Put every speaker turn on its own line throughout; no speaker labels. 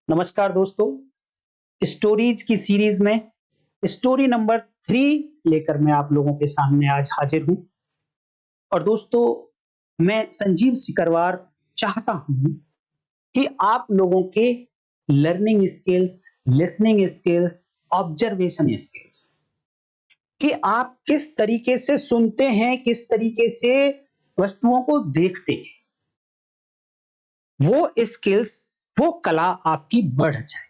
नमस्कार दोस्तों, स्टोरीज की सीरीज में स्टोरी नंबर 3 लेकर मैं आप लोगों के सामने आज हाजिर हूं। और दोस्तों, मैं संजीव सिकरवार चाहता हूं कि आप लोगों के learning skills, listening skills, observation skills कि आप किस तरीके से सुनते हैं, किस तरीके से वस्तुओं को देखते हैं, वो स्किल्स, वो कला आपकी बढ़ जाए।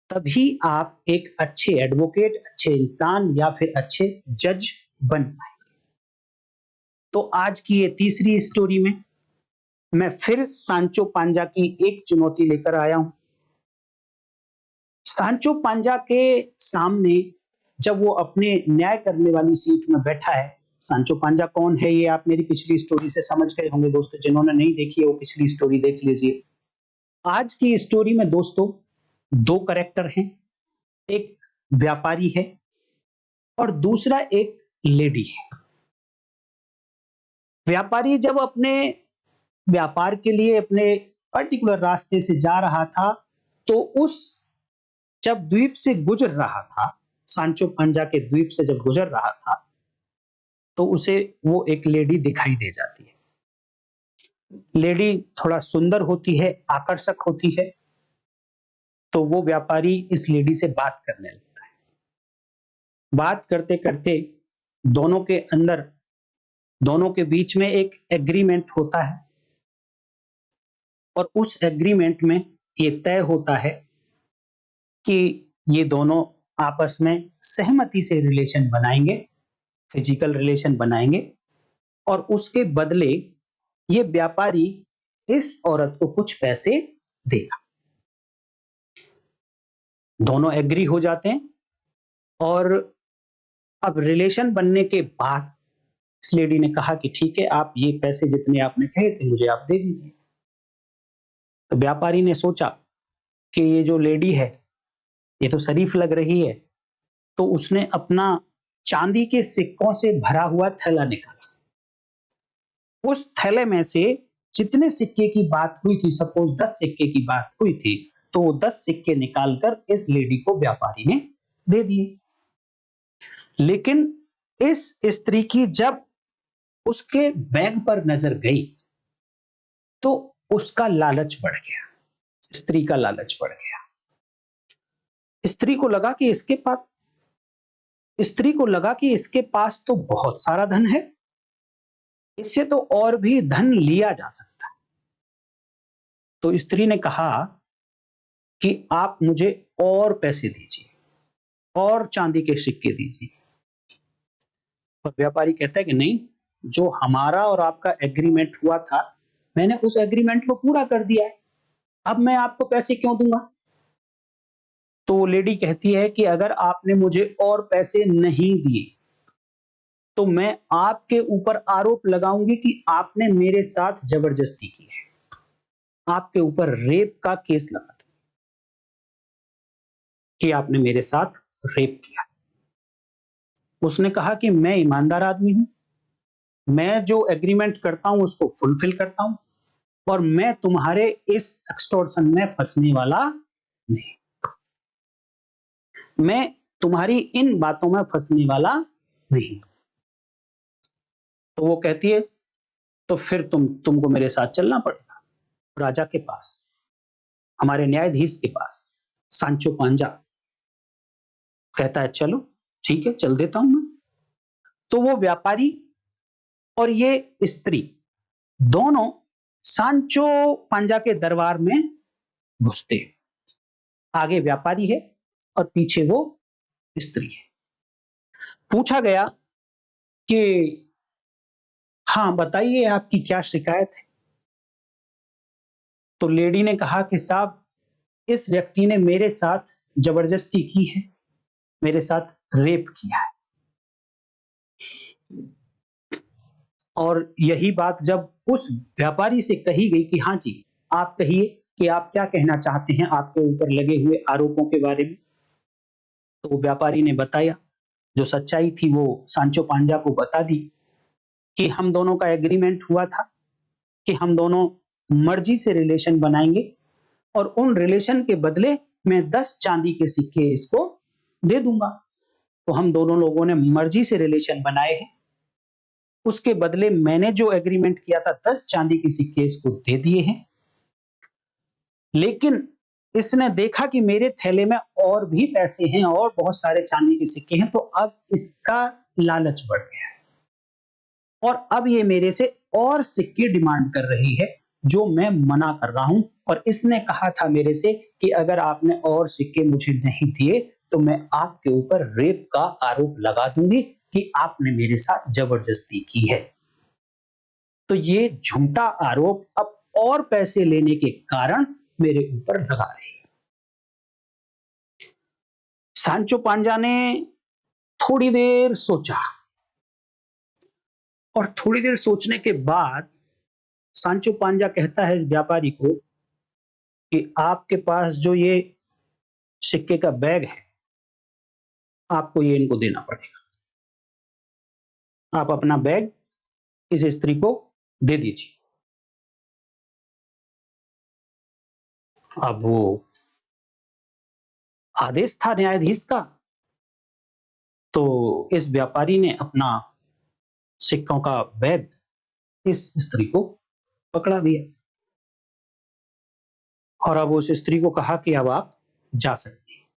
तभी आप एक अच्छे एडवोकेट, अच्छे इंसान या फिर अच्छे जज बन पाए। तो आज की ये तीसरी स्टोरी में मैं फिर सांचो पांजा की एक चुनौती लेकर आया हूं। सांचो पांजा के सामने जब वो अपने न्याय करने वाली सीट में बैठा है, सांचो पांजा कौन है ये आप मेरी पिछली स्टोरी से समझ गए होंगे दोस्तों। जिन्होंने नहीं देखी है वो पिछली स्टोरी देख लीजिए। आज की स्टोरी में दोस्तों दो कैरेक्टर हैं, एक व्यापारी है और दूसरा एक लेडी है। व्यापारी जब अपने व्यापार के लिए अपने पर्टिकुलर रास्ते से जा रहा था, तो उस जब द्वीप से गुजर रहा था, सांचो पांजा के द्वीप से जब गुजर रहा था, तो उसे वो एक लेडी दिखाई दे जाती है। लेडी थोड़ा सुंदर होती है, आकर्षक होती है, तो वो व्यापारी इस लेडी से बात करने लगता है। बात करते करते दोनों के अंदर, दोनों के बीच में एक एग्रीमेंट होता है और उस एग्रीमेंट में ये तय होता है कि ये दोनों आपस में सहमति से रिलेशन बनाएंगे, फिजिकल रिलेशन बनाएंगे और उसके बदले ये व्यापारी इस औरत को कुछ पैसे देगा। दोनों एग्री हो जाते हैं और अब रिलेशन बनने के बाद इस लेडी ने कहा कि ठीक है, आप ये पैसे जितने आपने कहे थे मुझे आप दे दीजिए। तो व्यापारी ने सोचा कि ये जो लेडी है ये तो शरीफ लग रही है, तो उसने अपना चांदी के सिक्कों से भरा हुआ थैला निकाला। उस थैले में से जितने सिक्के की बात हुई थी, सपोज 10 सिक्के की बात हुई थी, तो वो 10 सिक्के निकालकर इस लेडी को व्यापारी ने दे दिए। लेकिन इस स्त्री की जब उसके बैग पर नजर गई, तो उसका लालच बढ़ गया, स्त्री का लालच बढ़ गया। स्त्री को लगा कि इसके पास तो बहुत सारा धन है, इससे तो और भी धन लिया जा सकता है। तो स्त्री ने कहा कि आप मुझे और पैसे दीजिए और चांदी के सिक्के दीजिए। और व्यापारी कहता है कि नहीं, जो हमारा और आपका एग्रीमेंट हुआ था, मैंने उस एग्रीमेंट को पूरा कर दिया है, अब मैं आपको पैसे क्यों दूंगा। तो लेडी कहती है कि अगर आपने मुझे और पैसे नहीं दिए तो मैं आपके ऊपर आरोप लगाऊंगी कि आपने मेरे साथ जबरदस्ती की है, आपके ऊपर रेप का केस लगा दूं कि आपने मेरे साथ रेप किया। उसने कहा कि मैं ईमानदार आदमी हूं, मैं जो एग्रीमेंट करता हूं उसको फुलफिल करता हूं और मैं तुम्हारे इस एक्सटॉर्शन में फंसने वाला नहीं, मैं तुम्हारी इन बातों में फंसने वाला नहीं। तो वो कहती है तो फिर तुमको मेरे साथ चलना पड़ेगा राजा के पास, हमारे न्यायाधीश के पास। सांचो पांजा कहता है चलो ठीक है, चल देता हूं मैं। तो वो व्यापारी और ये स्त्री दोनों सांचो पांजा के दरबार में घुसते हैं। आगे व्यापारी है और पीछे वो स्त्री है। पूछा गया कि हाँ बताइए आपकी क्या शिकायत है। तो लेडी ने कहा कि साहब, इस व्यक्ति ने मेरे साथ जबरदस्ती की है, मेरे साथ रेप किया है। और यही बात जब उस व्यापारी से कही गई कि हाँ जी, आप कहिए कि आप क्या कहना चाहते हैं आपके ऊपर लगे हुए आरोपों के बारे में। तो व्यापारी ने बताया, जो सच्चाई थी वो सांचो पांजा को बता दी कि हम दोनों का एग्रीमेंट हुआ था कि हम दोनों मर्जी से रिलेशन बनाएंगे और उन रिलेशन के बदले मैं 10 चांदी के सिक्के इसको दे दूंगा। तो हम दोनों लोगों ने मर्जी से रिलेशन बनाए हैं। उसके बदले मैंने जो एग्रीमेंट किया था 10 चांदी के सिक्के इसको दे दिए हैं। लेकिन इसने देखा कि मेरे थैले में और भी पैसे हैं और बहुत सारे चांदी के सिक्के हैं, तो अब इसका लालच बढ़ गया है और अब ये मेरे से और सिक्के डिमांड कर रही है, जो मैं मना कर रहा हूं। और इसने कहा था मेरे से कि अगर आपने और सिक्के मुझे नहीं दिए तो मैं आपके ऊपर रेप का आरोप लगा दूंगी कि आपने मेरे साथ जबरदस्ती की है। तो ये झूठा आरोप अब और पैसे लेने के कारण मेरे ऊपर लगा रही है। सांचो पांजा ने थोड़ी देर सोचा और थोड़ी देर सोचने के बाद सांचो पांजा कहता है इस व्यापारी को कि आपके पास जो ये सिक्के का बैग है, आपको ये इनको देना पड़ेगा। आप अपना बैग इस स्त्री को दे दीजिए। अब वो आदेश था न्यायाधीश का, तो इस व्यापारी ने अपना सिक्कों का बैग इस स्त्री को पकड़ा दिया और अब उस स्त्री को कहा कि अब आप जा सकती हैं।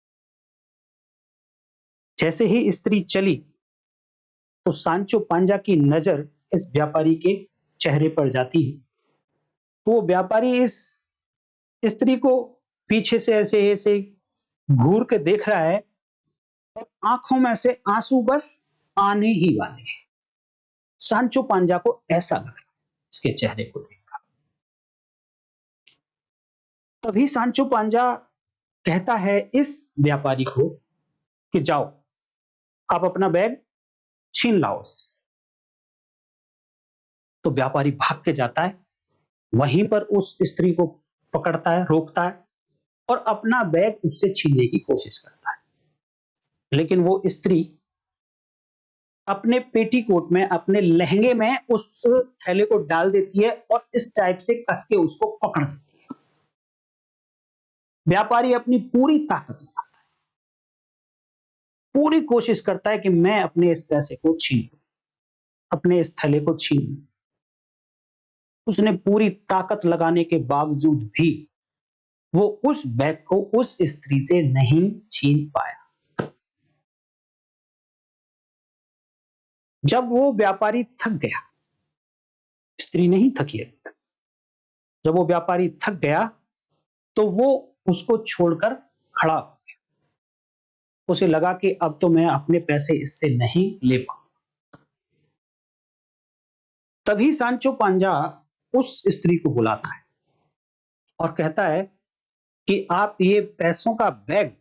जैसे ही स्त्री चली तो सांचो पांजा की नजर इस व्यापारी के चेहरे पर जाती है। तो वो व्यापारी इस स्त्री को पीछे से ऐसे ऐसे घूर के देख रहा है और आंखों में से आंसू बस आने ही वाले हैं। सांचो पांजा को ऐसा लगा इसके चेहरे को देखकर। तभी सांचो पांजा कहता है इस व्यापारी को कि जाओ, आप अपना बैग छीन लाओ उससे। तो व्यापारी भाग के जाता है, वहीं पर उस स्त्री को पकड़ता है, रोकता है और अपना बैग उससे छीनने की कोशिश करता है। लेकिन वो स्त्री अपने पेटीकोट में, अपने लहंगे में उस थैले को डाल देती है और इस टाइप से कस के उसको पकड़ देती है। व्यापारी अपनी पूरी ताकत लगाता है, पूरी कोशिश करता है कि मैं अपने इस पैसे को छीन लूं, अपने इस थैले को छीन लूं। उसने पूरी ताकत लगाने के बावजूद भी वो उस बैग को उस स्त्री से नहीं छीन पाया। जब वो व्यापारी थक गया, स्त्री नहीं थकी है, जब वो व्यापारी थक गया तो वो उसको छोड़कर खड़ा हो गया। उसे लगा कि अब तो मैं अपने पैसे इससे नहीं ले पाऊंगा। तभी सांचो पांजा उस स्त्री को बुलाता है और कहता है कि आप ये पैसों का बैग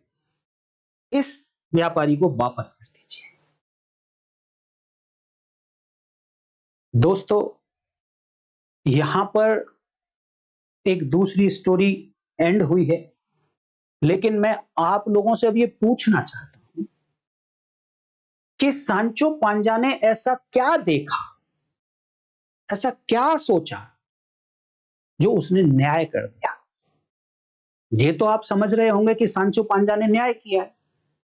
इस व्यापारी को वापस कर दीजिए। दोस्तों, यहां पर एक दूसरी स्टोरी एंड हुई है, लेकिन मैं आप लोगों से अब ये पूछना चाहता हूं कि सांचो पांजा ने ऐसा क्या देखा, ऐसा क्या सोचा जो उसने न्याय कर दिया। ये तो आप समझ रहे होंगे कि सांचो पांजा ने न्याय किया है,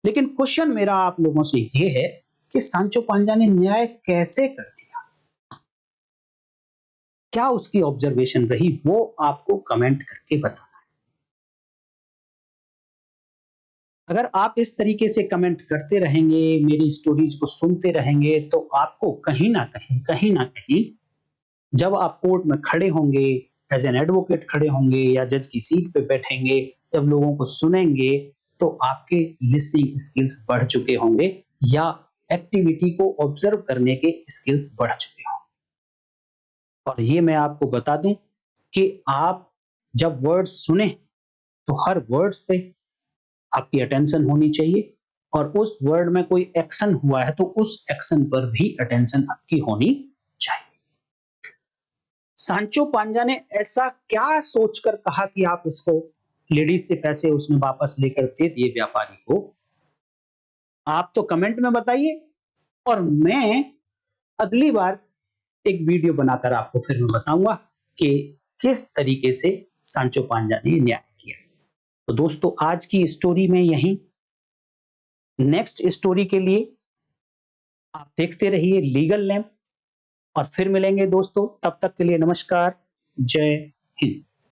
लेकिन क्वेश्चन मेरा आप लोगों से ये है कि सांचो पांजा ने न्याय कैसे कर दिया, क्या उसकी ऑब्जर्वेशन रही, वो आपको कमेंट करके बताना है। अगर आप इस तरीके से कमेंट करते रहेंगे, मेरी स्टोरीज को सुनते रहेंगे, तो आपको कहीं ना कहीं जब आप कोर्ट में खड़े होंगे, एज एन एडवोकेट खड़े होंगे या जज की सीट पे बैठेंगे, जब लोगों को सुनेंगे, तो आपके लिसनिंग स्किल्स बढ़ चुके होंगे या एक्टिविटी को ऑब्जर्व करने के स्किल्स बढ़ चुके होंगे। और ये मैं आपको बता दूं कि आप जब वर्ड्स सुने तो हर वर्ड्स पे आपकी अटेंशन होनी चाहिए और उस वर्ड में कोई एक्शन हुआ है तो उस एक्शन पर भी अटेंशन आपकी होनी चाहिए। सांचो पांजा ने ऐसा क्या सोचकर कहा कि आप उसको, लेडीज से पैसे उसने वापस लेकर दे दिए व्यापारी को, आप तो कमेंट में बताइए और मैं अगली बार एक वीडियो बनाकर आपको फिर मैं बताऊंगा कि किस तरीके से सांचो पांजा ने न्याय किया। तो दोस्तों आज की स्टोरी में यहीं, नेक्स्ट स्टोरी के लिए आप देखते रहिए लीगल लैंप और फिर मिलेंगे दोस्तों, तब तक के लिए नमस्कार, जय हिंद।